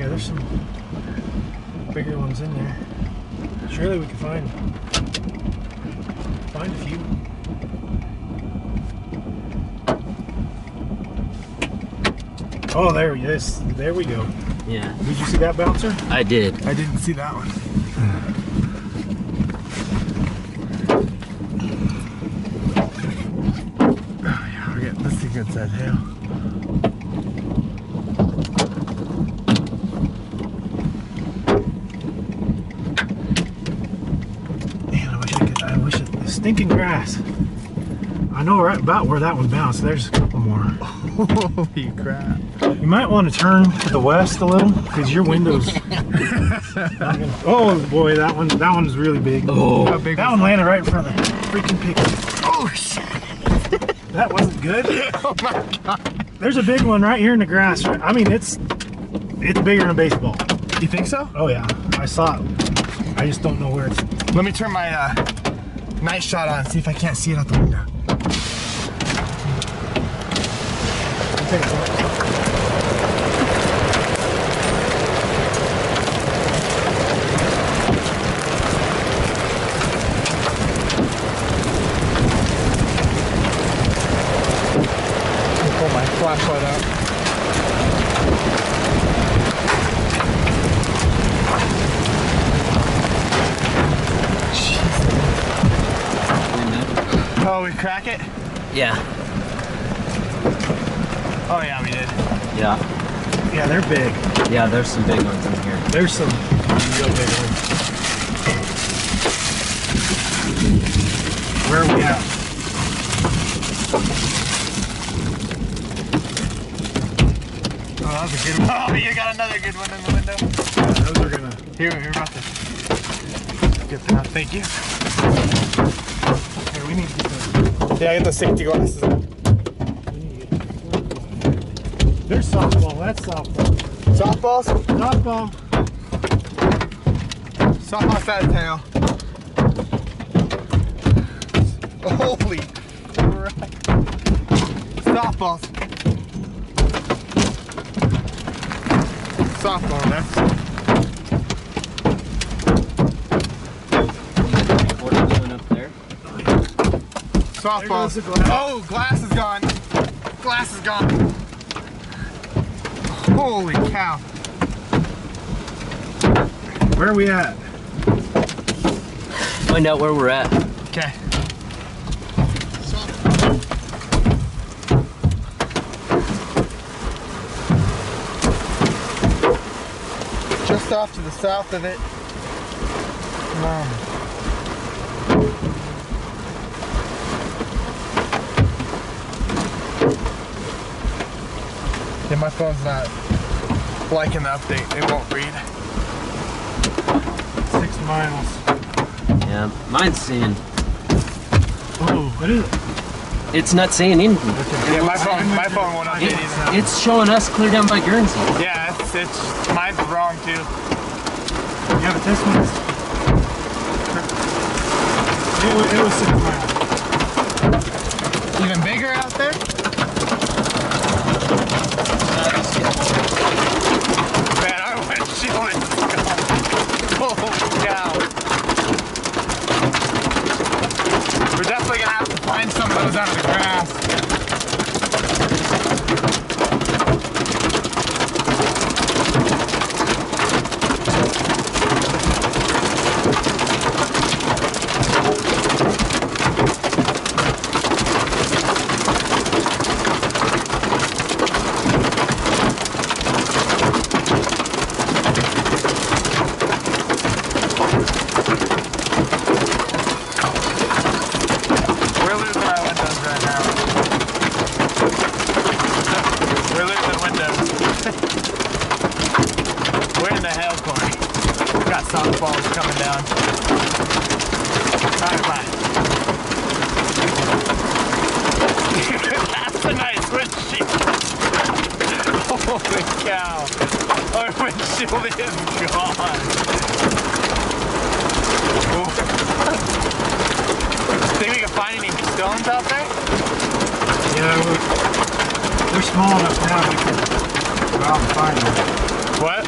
Yeah, there's some bigger ones in there. Surely we can find a few. Oh, there he is. There we go. Yeah. Did you see that bouncer? I did. I didn't see that one. Oh yeah, we're getting this thing inside tail. Man, I wish the stinking grass. I know right about where that one bounced. There's a couple more. Holy crap. You might want to turn to the west a little because your window's oh boy, that one's really big. Oh, how big that one landed right in front of the freaking pickup. Oh shit. That wasn't good. Oh my god. There's a big one right here in the grass. I mean it's bigger than a baseball. You think so? Oh yeah. I saw it. I just don't know where it's. Let me turn my night shot on, see if I can't see it out the window. Take a look. Pull my flashlight out. Oh, we crack it? Yeah. Oh yeah, we did. Yeah. Yeah, they're big. Yeah, there's some big ones in here. There's some real big ones. Where are we at? Oh, that was a good one. Oh, you got another good one in the window. Yeah, those are gonna. Here, we're about to get that. Thank you. Here, we need to get those. Yeah, get the safety glasses on. There's softball. That's softball. Softballs? Softball. Softball side tail. Holy crap. Softballs. Softball, man. What are we doing up there? Softballs. Oh, glass is gone. Glass is gone. Holy cow. Where are we at? Find out where we're at. Okay. Just off to the south of it. Yeah, my phone's not liking the update. It won't read. 6 miles. Yeah, mine's seeing. Oh, what is it? It's not saying anything. Yeah, my phone won't update either. It's showing us clear down by Guernsey. Yeah, it's mine's wrong too. Yeah, but this one's. It was 6 miles. Even bigger out there? Man, our windshield is gone. Holy cow. We're definitely gonna have to find some of those out of the grass. Softballs coming down. Alright, bye. That's a nice windshield. Holy cow. Our windshield is gone. Think we can find any stones out there? Yeah, we're small enough now we can go out and find them. What?